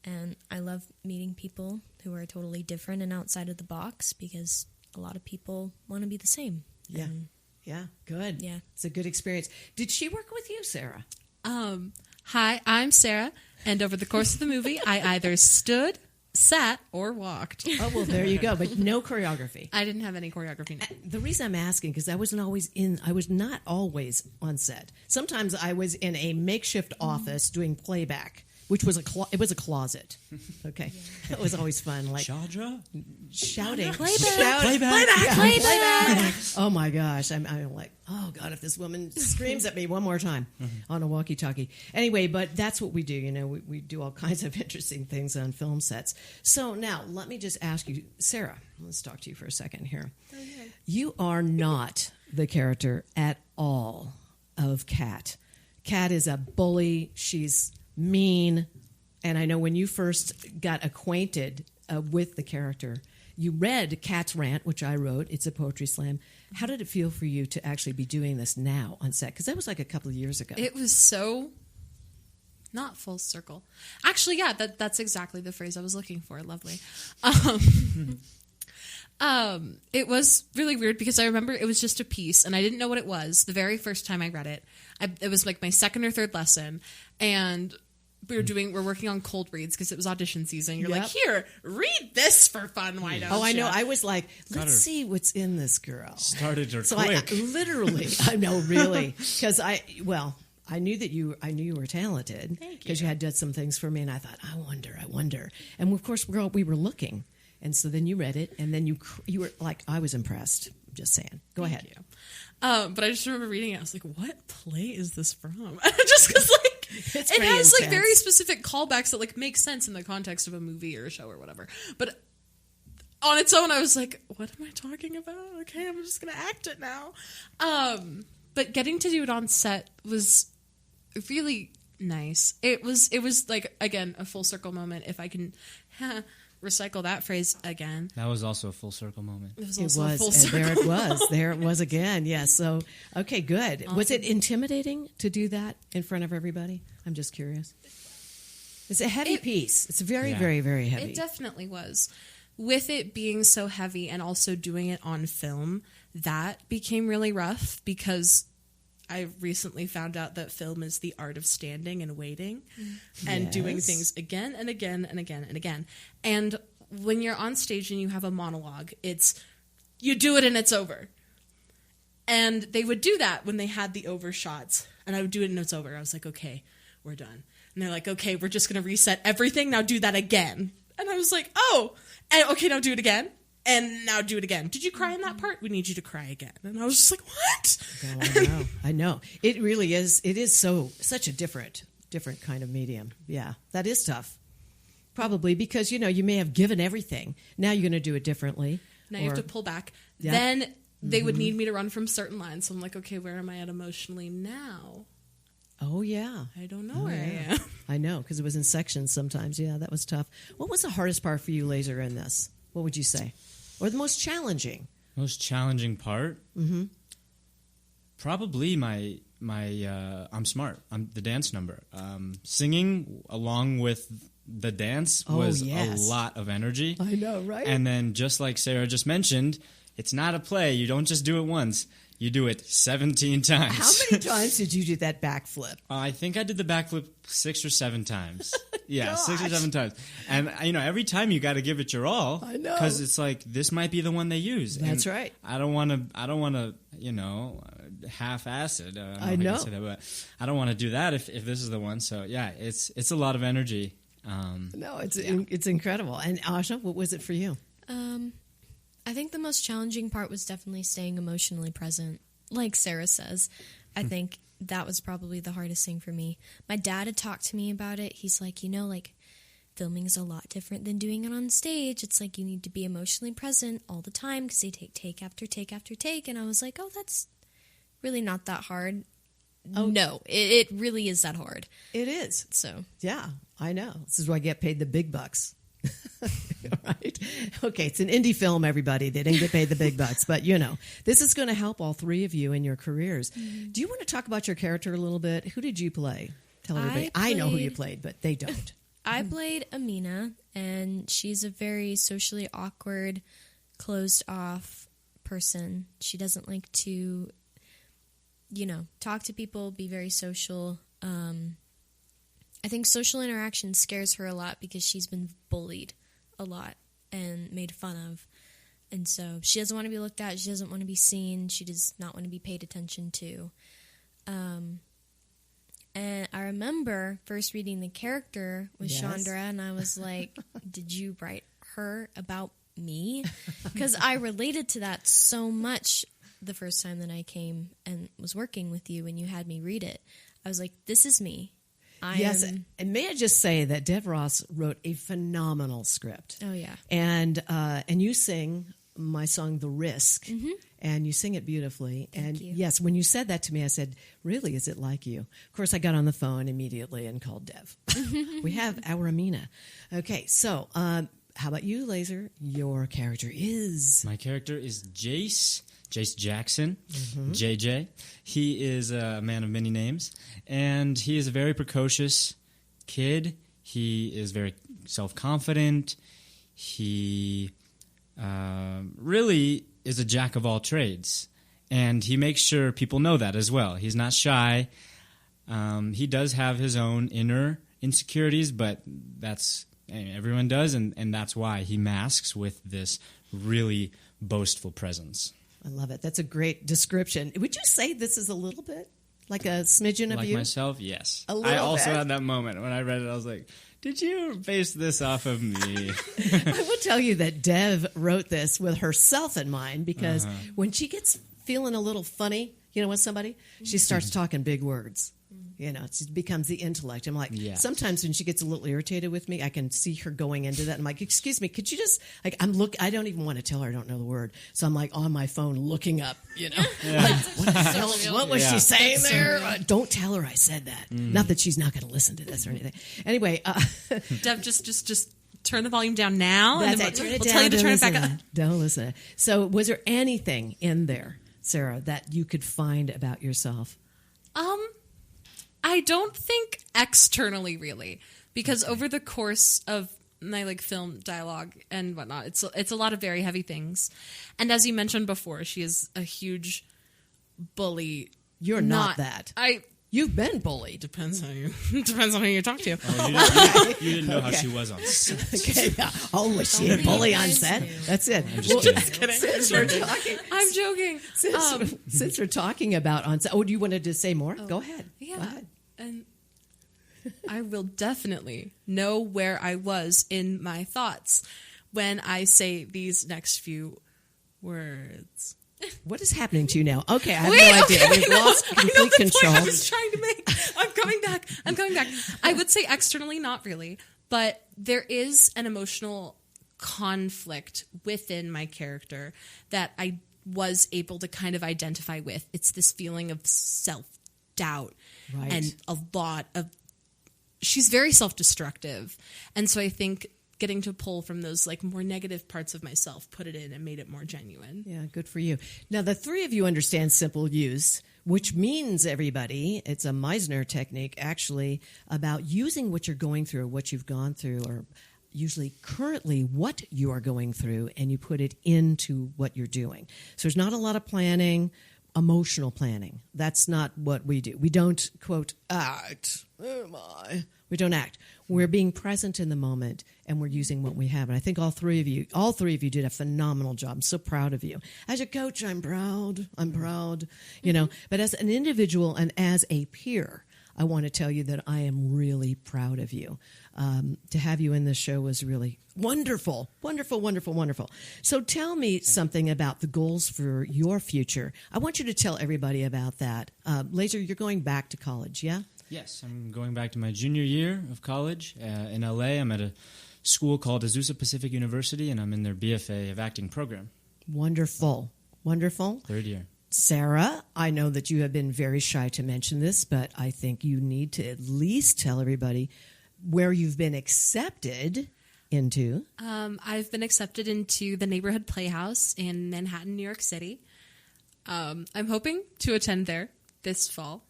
And I love meeting people who are totally different and outside of the box, because a lot of people want to be the same. Yeah. Yeah. Good. Yeah. It's a good experience. Did she work with you, Sarah? Hi, I'm Sarah, and over the course of the movie, I either stood, sat, or walked. Oh, well, there you go, but no choreography. I didn't have any choreography. No. The reason I'm asking, because I was not always on set. Sometimes I was in a makeshift office doing playback, which was it was a closet. Okay. It was always fun. Like Shondra? Shouting. Playback. Oh my gosh. I'm like, oh God, if this woman screams at me one more time on a walkie-talkie. Anyway, but that's what we do. We do all kinds of interesting things on film sets. So now let me just ask you, Sarah, let's talk to you for a second here. Okay. You are not the character at all of Kat. Kat is a bully. She's mean. And I know when you first got acquainted with the character, you read Kat's Rant, which I wrote. It's a poetry slam. How did it feel for you to actually be doing this now on set? Because that was like a couple of years ago. It was so not full circle. Actually, yeah, that's exactly the phrase I was looking for. Lovely. It was really weird because I remember it was just a piece and I didn't know what it was the very first time I read it. It was like my second or third lesson, and we're working on cold reads because it was audition season. You're like, here, read this for fun. Why don't you? Oh, I know. I was like, let's see what's in this girl. Started her so quick. I know, really, because I knew that you were talented because you had done some things for me, and I thought, I wonder, and of course we were looking, and so then you read it, and then you were like, I was impressed. Just saying. Go ahead. You. But I just remember reading it. I was like, what play is this from? Just because like it has like very specific callbacks that like make sense in the context of a movie or a show or whatever. But on its own, I was like, what am I talking about? Okay, I'm just gonna act it now. But getting to do it on set was really nice. It was like, again, a full circle moment, if I can recycle that phrase again. That was also a full circle moment. It was also a full circle. There it was. There it was again. Yes. So, okay, good. Awesome. Was it intimidating to do that in front of everybody? I'm just curious. It's a heavy piece. It's very, very, very heavy. It definitely was. With it being so heavy and also doing it on film, that became really rough because I recently found out that film is the art of standing and waiting and doing things again and again and again and again. And when you're on stage and you have a monologue, it's you do it and it's over. And they would do that when they had the overshots. And I would do it and it's over. I was like, okay, we're done. And they're like, okay, we're just going to reset everything. Now do that again. And I was like, oh, and okay, now do it again. And now do it again. Did you cry in that part? We need you to cry again. And I was just like, what? Oh, I know. It really is. It is such a different kind of medium. Yeah, that is tough. Probably because, you may have given everything. Now you're going to do it differently. Now you have to pull back. Yeah. Then they would need me to run from certain lines. So I'm like, okay, where am I at emotionally now? Oh, yeah. I don't know where I am. I know, because it was in sections sometimes. Yeah, that was tough. What was the hardest part for you, Lazor, in this? What would you say? Or the most challenging? Most challenging part? Mm-hmm. Probably my I'm Smart. The dance number. Singing along with the dance was a lot of energy. I know, right? And then just like Sarah just mentioned, it's not a play. You don't just do it once. You do it 17 times. How many times did you do that backflip? I think I did the backflip 6 or 7 times. Yeah, 6 or 7 times. And, every time you got to give it your all. I know. Because it's like, this might be the one they use. That's right. I don't want to, half-ass it. I know. Say that, but I don't want to do that if this is the one. So, yeah, it's a lot of energy. No, it's incredible. And Ajna, what was it for you? I think the most challenging part was definitely staying emotionally present. Like Sarah says, I think that was probably the hardest thing for me. My dad had talked to me about it. He's like, filming is a lot different than doing it on stage. It's like you need to be emotionally present all the time because they take after take after take. And I was like, oh, that's really not that hard. Oh, no, it really is that hard. It is. So, yeah, I know. This is why I get paid the big bucks. Right? Okay, it's an indie film, everybody. They didn't get paid the big bucks, but this is going to help all three of you in your careers. Mm-hmm. Do you want to talk about your character a little bit? Who did you play? Tell everybody. I know who you played, but they don't. I played Amina, and she's a very socially awkward, closed-off person. She doesn't like to, talk to people, be very social. I think social interaction scares her a lot because she's been bullied a lot and made fun of. And so she doesn't want to be looked at. She doesn't want to be seen. She does not want to be paid attention to. And I remember first reading the character with Shondra, and I was like, did you write her about me? Because I related to that so much the first time that I came and was working with you and you had me read it. I was like, this is me. And may I just say that Dev Ross wrote a phenomenal script. Oh, yeah. And you sing my song, The Risk, and you sing it beautifully. Thank you. Yes, when you said that to me, I said, really, is it like you? Of course, I got on the phone immediately and called Dev. We have our Amina. Okay, so how about you, Lazor? Your character is? My character is Jace Jackson, JJ. He is a man of many names, and he is a very precocious kid. He is very self-confident. He really is a jack of all trades, and he makes sure people know that as well. He's not shy. He does have his own inner insecurities, but everyone does, and that's why he masks with this really boastful presence. I love it. That's a great description. Would you say this is a little bit like a smidgen of like you? Like myself? Yes. I also had that moment when I read it. I was like, did you base this off of me? I will tell you that Dev wrote this with herself in mind because when she gets feeling a little funny, with somebody, she starts talking big words. It becomes the intellect. I'm like, sometimes when she gets a little irritated with me, I can see her going into that. I'm like, excuse me, could you just, I don't even want to tell her I don't know the word. So I'm like on my phone looking up, what was she saying there? Don't tell her I said that. Not that she's not going to listen to this or anything. Anyway. Dev, just turn the volume down now, and then we'll tell you to turn it back up. Don't listen. So was there anything in there, Sarah, that you could find about yourself? I don't think externally, really, because over the course of my like film dialogue and whatnot, it's a lot of very heavy things. And as you mentioned before, she is a huge bully. You're not that. You've been bullied. Depends on who you talk to. Oh, you didn't know how she was on set. Okay, yeah. Oh, was she a bully on set? That's it. I'm just kidding. Since we're talking, I'm joking. Since we're talking about on set, you wanted to say more? Go ahead. Yeah. Go ahead. And I will definitely know where I was in my thoughts when I say these next few words. What is happening to you now? Okay, I have Wait, no idea. okay, We've lost complete I know the control. point I was trying to make. I'm coming back. I would say externally, not really, but there is an emotional conflict within my character that I was able to kind of identify with. It's this feeling of self-doubt and a lot of... She's very self-destructive, and so I think getting to pull from those like more negative parts of myself, put it in and made it more genuine. Yeah, good for you. Now, the three of you understand simple use, which means, everybody, it's a Meisner technique, actually, about using what you're going through, what you've gone through, or usually currently what you are going through, and you put it into what you're doing. So there's not a lot of planning, emotional planning. That's not what we do. We don't, quote, act. Oh, my. We don't act. We're being present in the moment, and we're using what we have. And I think all three of you did a phenomenal job. I'm so proud of you. As a coach, I'm proud. You know, but as an individual and as a peer, I want to tell you that I am really proud of you. To have you in this show was really wonderful. So tell me something about the goals for your future. I want you to tell everybody about that. Lazor, you're going back to college, yeah? Yes, I'm going back to my junior year of college in LA. I'm at a school called Azusa Pacific University, and I'm in their BFA of acting program. Wonderful. Third year. Sarah, I know that you have been very shy to mention this, but I think you need to at least tell everybody where you've been accepted into. I've been accepted into the Neighborhood Playhouse in Manhattan, New York City. I'm hoping to attend there this fall.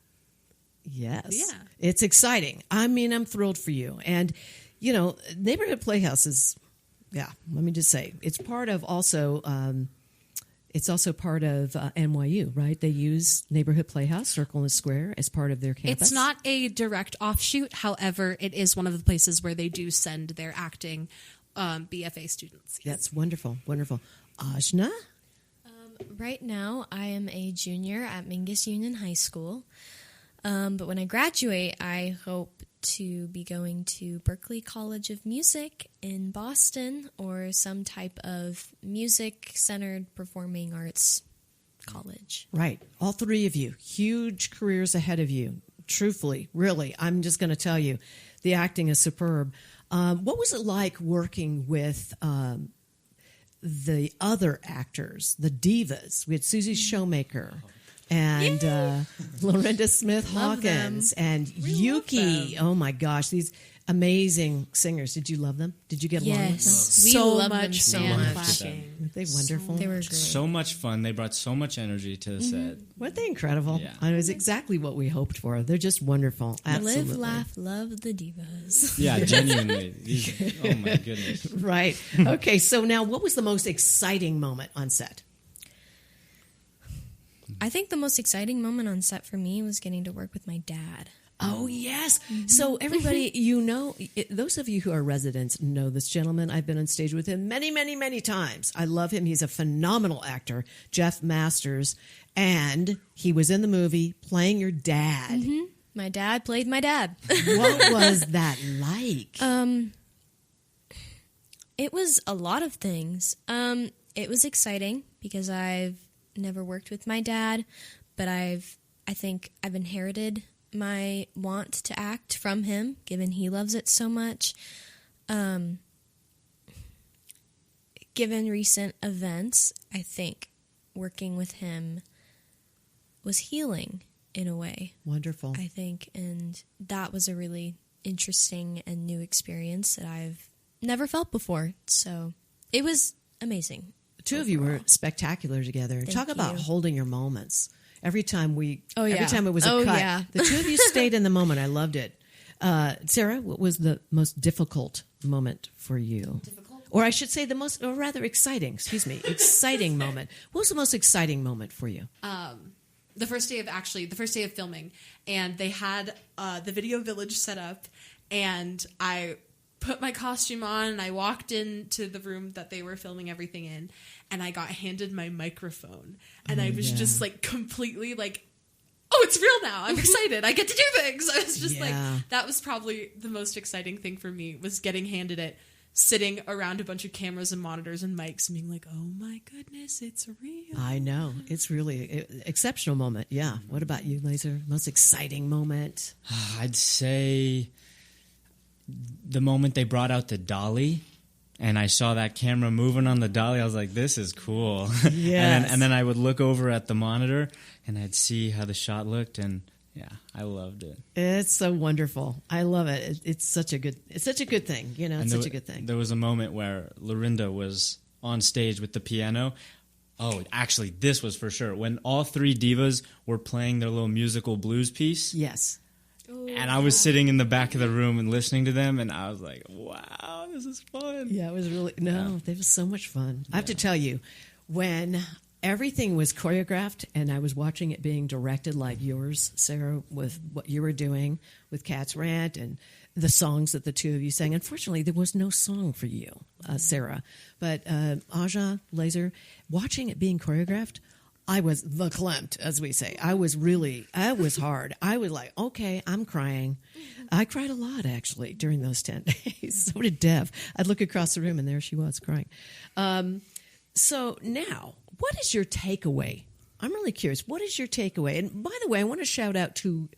Yes. Yeah. It's exciting. I mean, I'm thrilled for you. And, you know, Neighborhood Playhouse is, let me just say, it's part of also, NYU, right? They use Neighborhood Playhouse, Circle and Square, as part of their campus. It's not a direct offshoot. However, it is one of the places where they do send their acting BFA students. That's wonderful. Ajna? Right now, I am a junior at Mingus Union High School. But when I graduate, I hope to be going to Berklee College of Music in Boston or some type of music-centered performing arts college. Right. All three of you, huge careers ahead of you. Truthfully, really, I'm just going to tell you, the acting is superb. What was it like working with the other actors, the divas? We had Susie Showmaker. And Lorinda Smith Hawkins and Yuki. Oh my gosh, these amazing singers. Did you love them? Did you get along with them? Yes, we love them so much. Weren't they wonderful? They were great. So much fun. They brought so much energy to the set. Weren't they incredible? Yeah. It was exactly what we hoped for. They're just wonderful. Absolutely. Live, laugh, love the divas. Yeah, genuinely. Oh my goodness. Right. Okay, so now what was the most exciting moment on set? I think the most exciting moment on set for me was getting to work with my dad. Oh, yes. So everybody, you know, those of you who are residents know this gentleman. I've been on stage with him many, many, many times. I love him. He's a phenomenal actor, Ajna Masters. And he was in the movie playing your dad. Mm-hmm. My dad played my dad. What was that like? It was a lot of things. It was exciting because I've never worked with my dad, but I think I've inherited my want to act from him, given he loves it so much. Given recent events, I think working with him was healing in a way. Wonderful. I think, and that was a really interesting and new experience that I've never felt before. So it was amazing. The two of you were spectacular together. Talk about holding your moments. Every time every time it was a cut, the two of you stayed in the moment. I loved it. Sarah, what was the most difficult moment for you? Or I should say exciting moment. What was the most exciting moment for you? The first day of filming, and they had the video village set up, and I put my costume on, and I walked into the room that they were filming everything in, and I got handed my microphone, and I was just like completely like, oh, it's real now. I'm excited. I get to do things. I was just like, that was probably the most exciting thing for me, was getting handed it, sitting around a bunch of cameras and monitors and mics and being like, oh my goodness, it's real. I know. It's really an exceptional moment. Yeah. What about you, Lazor? Most exciting moment? I'd say the moment they brought out the dolly and I saw that camera moving on the dolly. I was like, this is cool. Yes. and then I would look over at the monitor and I'd see how the shot looked, and yeah, I loved it. It's so wonderful. I love it. It's such a good thing. You know, it's such a good thing. There was a moment where Lorinda was on stage with the piano. Oh, actually, this was for sure. When all three divas were playing their little musical blues piece. Yes. And I was sitting in the back of the room and listening to them, and I was like, wow, this is fun. Yeah, it was really, it was so much fun. I have to tell you, when everything was choreographed and I was watching it being directed like yours, Sarah, with what you were doing with Cat's Rant and the songs that the two of you sang. Unfortunately, there was no song for you, Sarah. But Ajna, Lazor, watching it being choreographed, I was verklempt, as we say. I was hard. I was like, okay, I'm crying. I cried a lot, actually, during those 10 days. So did Dev. I'd look across the room, and there she was crying. So now, what is your takeaway? I'm really curious. What is your takeaway? And by the way, I want to shout out to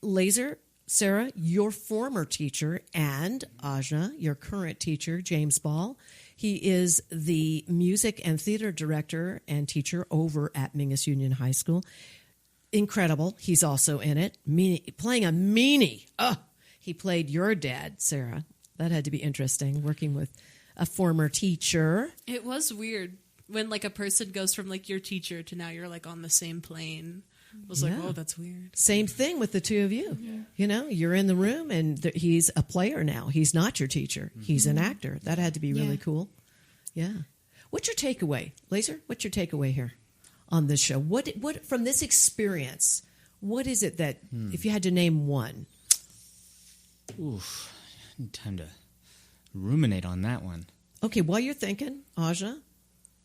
Lazor, Sarah, your former teacher, and Ajna, your current teacher, James Ball. He is the music and theater director and teacher over at Mingus Union High School. Incredible. He's also in it, playing a meanie. Oh, he played your dad, Sarah. That had to be interesting, working with a former teacher. It was weird when like a person goes from like your teacher to now you're like on the same plane. I was like, oh, that's weird. Same thing with the two of you. Yeah. You know, you're in the room and he's a player now. He's not your teacher. Mm-hmm. He's an actor. That had to be really cool. Yeah. What's your takeaway? Lazor, what's your takeaway here on this show? What from this experience, what is it that, if you had to name one? Oof. I need time to ruminate on that one. Okay, while you're thinking, Ajna?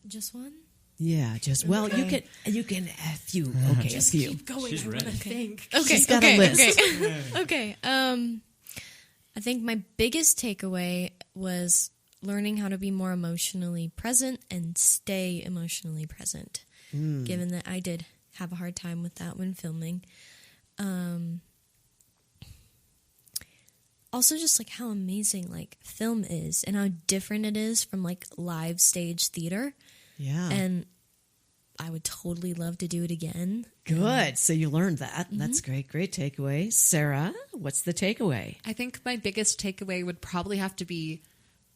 Just one? Yeah, okay. you can a few. Okay, just a few. Keep going. She's ready. Think. Okay, she's got a list. Okay. I think my biggest takeaway was learning how to be more emotionally present and stay emotionally present. Given that I did have a hard time with that when filming. Also, just like how amazing like film is and how different it is from like live stage theater. Yeah. And I would totally love to do it again. Good. So you learned that. Mm-hmm. That's great. Great takeaway. Sarah, what's the takeaway? I think my biggest takeaway would probably have to be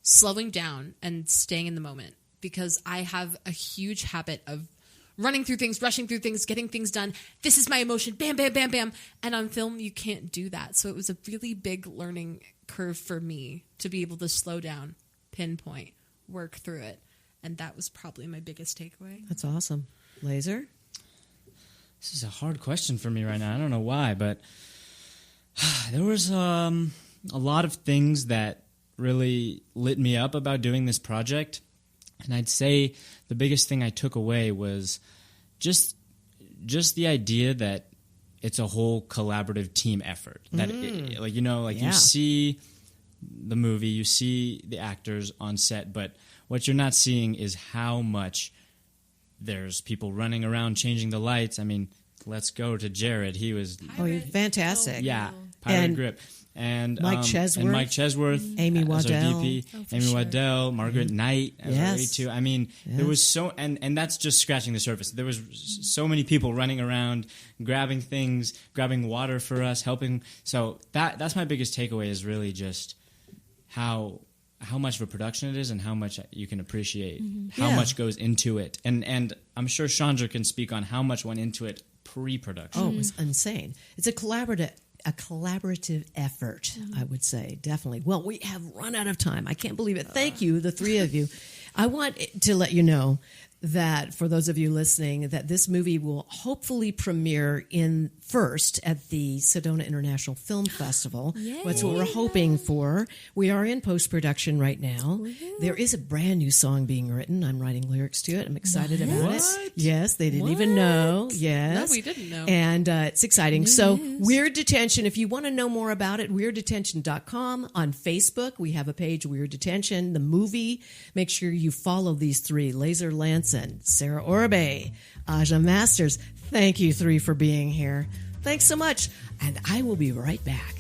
slowing down and staying in the moment, because I have a huge habit of running through things, rushing through things, getting things done. This is my emotion. Bam, bam, bam, bam. And on film, you can't do that. So it was a really big learning curve for me to be able to slow down, pinpoint, work through it. And that was probably my biggest takeaway. That's awesome. Lazor? This is a hard question for me right now. I don't know why, but there was a lot of things that really lit me up about doing this project. And I'd say the biggest thing I took away was just the idea that it's a whole collaborative team effort. That you see the movie, you see the actors on set, but what you're not seeing is how much there's people running around changing the lights. I mean, let's go to Jared. He was fantastic. Yeah, Pirate Grip. And Mike Chesworth, Amy Waddell, Waddell, Margaret Knight as yes. too. I mean, there was so, and that's just scratching the surface. There was so many people running around, grabbing things, grabbing water for us, helping. So that's my biggest takeaway is really just how how much of a production it is and how much you can appreciate how much goes into it. And I'm sure Shondra can speak on how much went into it pre-production. Oh, it was insane. It's a collaborative effort, I would say, definitely. Well, we have run out of time. I can't believe it. Thank you, the three of you. I want to let you know that for those of you listening, that this movie will hopefully premiere first at the Sedona International Film Festival. Yay. That's what we're hoping for. We are in post-production right now. Woo-hoo. There is a brand new song being written. I'm writing lyrics to it. I'm excited about it. Yes, they didn't even know. Yes. No, we didn't know. And it's exciting. So Weird Detention, if you want to know more about it, weirddetention.com. On Facebook, we have a page, Weird Detention. The movie, make sure you follow these three, Lazor Lanson, Sarah Orbe, Ajna Masters. Thank you three for being here. Thanks so much. And I will be right back.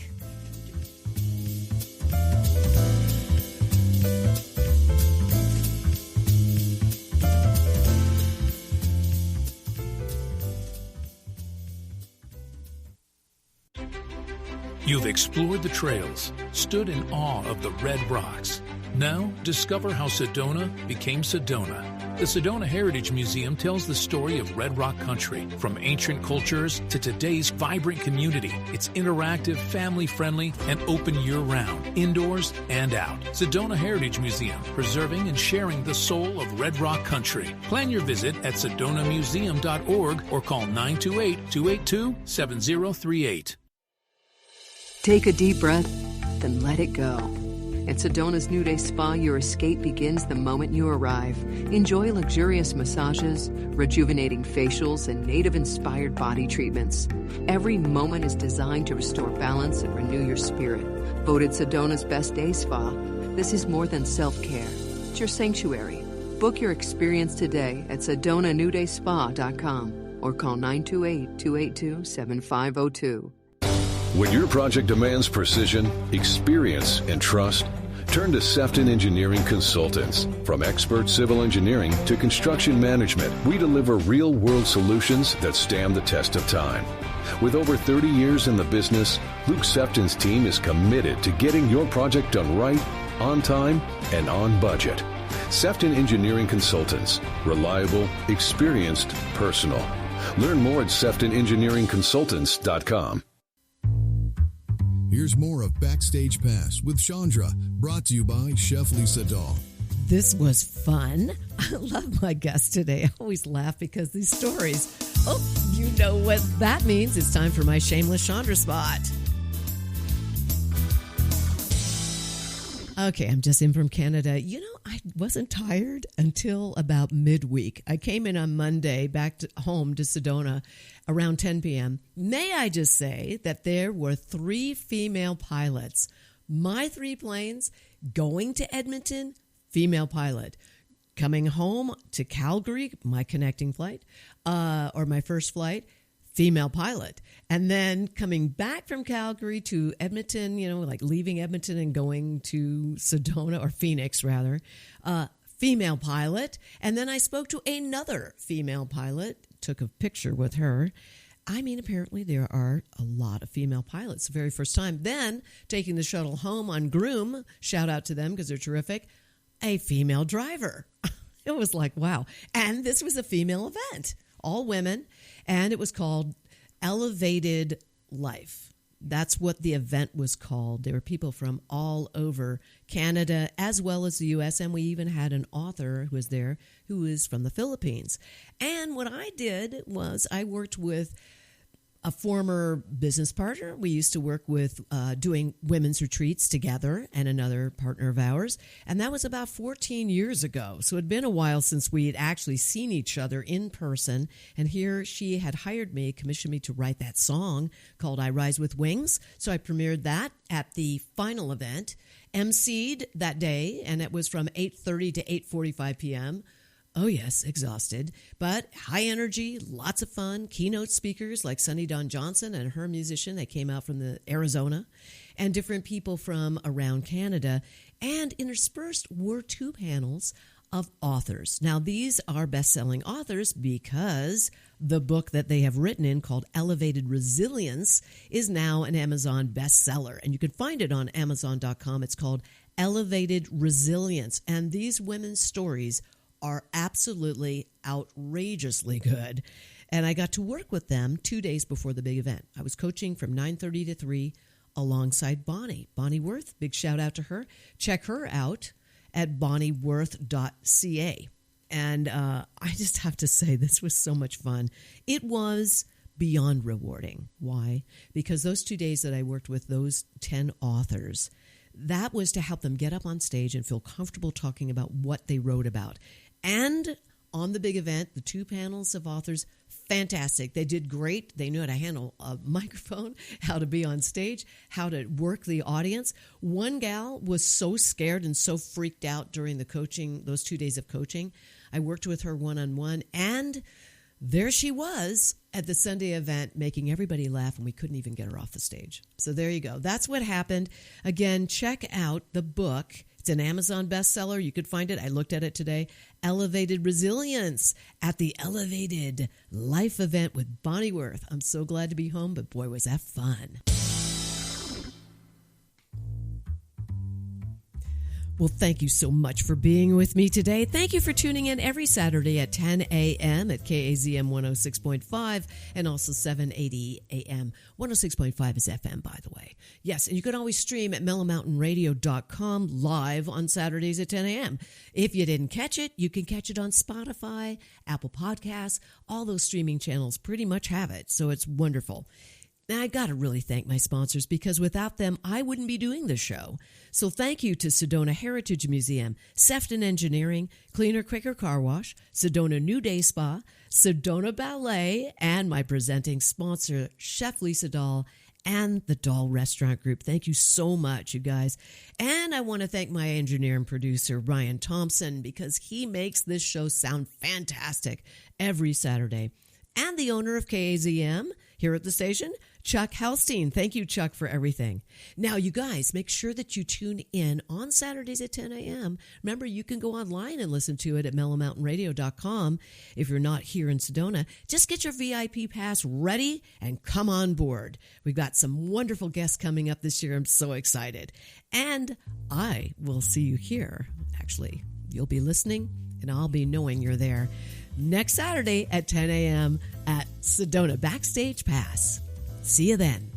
You've explored the trails, stood in awe of the red rocks. Now, discover how Sedona became Sedona. The Sedona Heritage Museum tells the story of Red Rock country, from ancient cultures to today's vibrant community. It's interactive, family-friendly, and open year-round, indoors and out. Sedona Heritage Museum, preserving and sharing the soul of Red Rock country. Plan your visit at sedonamuseum.org or call 928-282-7038. Take a deep breath, then let it go. At Sedona's New Day Spa, your escape begins the moment you arrive. Enjoy luxurious massages, rejuvenating facials, and native-inspired body treatments. Every moment is designed to restore balance and renew your spirit. Voted Sedona's Best Day Spa, this is more than self-care. It's your sanctuary. Book your experience today at SedonaNewDaySpa.com or call 928-282-7502. When your project demands precision, experience, and trust, turn to Sefton Engineering Consultants. From expert civil engineering to construction management, we deliver real-world solutions that stand the test of time. With over 30 years in the business, Luke Sefton's team is committed to getting your project done right, on time, and on budget. Sefton Engineering Consultants. Reliable, experienced, personal. Learn more at SeftonEngineeringConsultants.com. Here's more of Backstage Pass with Shondra, brought to you by Chef Lisa Dahl. This was fun. I love my guest today. I always laugh because these stories. Oh, you know what that means. It's time for my shameless Shondra spot. Okay, I'm just in from Canada. You know, I wasn't tired until about midweek. I came in on Monday back home to Sedona around 10 p.m. May I just say that there were 3 female pilots. My 3 planes going to Edmonton, female pilot. Coming home to Calgary, my connecting flight, or my first flight, female pilot. And then coming back from Calgary to Edmonton, you know, like leaving Edmonton and going to Sedona, or Phoenix rather, female pilot. And then I spoke to another female pilot, took a picture with her. I mean, apparently there are a lot of female pilots the very first time. Then taking the shuttle home on Groom, shout out to them because they're terrific, a female driver. It was like, wow. And this was a female event, all women. And it was called Elevated Life. That's what the event was called. There were people from all over Canada as well as the U.S., and we even had an author who was there who is from the Philippines. And what I did was I worked with a former business partner. We used to work with doing women's retreats together, and another partner of ours. And that was about 14 years ago. So it had been a while since we had actually seen each other in person. And here she had hired me, commissioned me to write that song called I Rise with Wings. So I premiered that at the final event, emceed that day, and it was from 8:30 to 8:45 p.m., Oh, yes, exhausted, but high energy, lots of fun, keynote speakers like Sunny Dawn Johnson and her musician. They came out from the Arizona, and different people from around Canada. And interspersed were 2 panels of authors. Now, these are best-selling authors because the book that they have written in, called Elevated Resilience, is now an Amazon bestseller. And you can find it on Amazon.com. It's called Elevated Resilience. And these women's stories are absolutely outrageously good. And I got to work with them 2 days before the big event. I was coaching from 9:30 to 3 alongside Bonnie Worth. Big shout out to her. Check her out at bonnieworth.ca. And I just have to say, this was so much fun. It was beyond rewarding. Why? Because those 2 days that I worked with those 10 authors, that was to help them get up on stage and feel comfortable talking about what they wrote about. And on the big event, the 2 panels of authors, fantastic. They did great. They knew how to handle a microphone, how to be on stage, how to work the audience. One gal was so scared and so freaked out during the coaching, those 2 days of coaching. I worked with her one-on-one, and there she was at the Sunday event making everybody laugh, and we couldn't even get her off the stage. So there you go. That's what happened. Again, check out the book. It's an Amazon bestseller. You could find it. I looked at it today. Elevated Resilience at the Elevated Life event with Bonnie Worth. I'm so glad to be home, but boy, was that fun. Well, thank you so much for being with me today. Thank you for tuning in every Saturday at 10 a.m. at KAZM 106.5 and also 780 a.m. 106.5 is FM, by the way. Yes, and you can always stream at mellowmountainradio.com live on Saturdays at 10 a.m. If you didn't catch it, you can catch it on Spotify, Apple Podcasts. All those streaming channels pretty much have it, so it's wonderful. Now, I got to really thank my sponsors, because without them, I wouldn't be doing this show. So thank you to Sedona Heritage Museum, Sefton Engineering, Cleaner Quicker Car Wash, Sedona New Day Spa, Sedona Ballet, and my presenting sponsor, Chef Lisa Dahl, and the Dahl Restaurant Group. Thank you so much, you guys. And I want to thank my engineer and producer, Ryan Thompson, because he makes this show sound fantastic every Saturday. And the owner of KAZM here at the station, Chuck Halstein. Thank you, Chuck, for everything. Now, you guys, make sure that you tune in on Saturdays at 10 a.m. Remember, you can go online and listen to it at mellowmountainradio.com. If you're not here in Sedona, just get your VIP pass ready and come on board. We've got some wonderful guests coming up this year. I'm so excited. And I will see you here. Actually, you'll be listening, and I'll be knowing you're there next Saturday at 10 a.m. at Sedona Backstage Pass. See you then.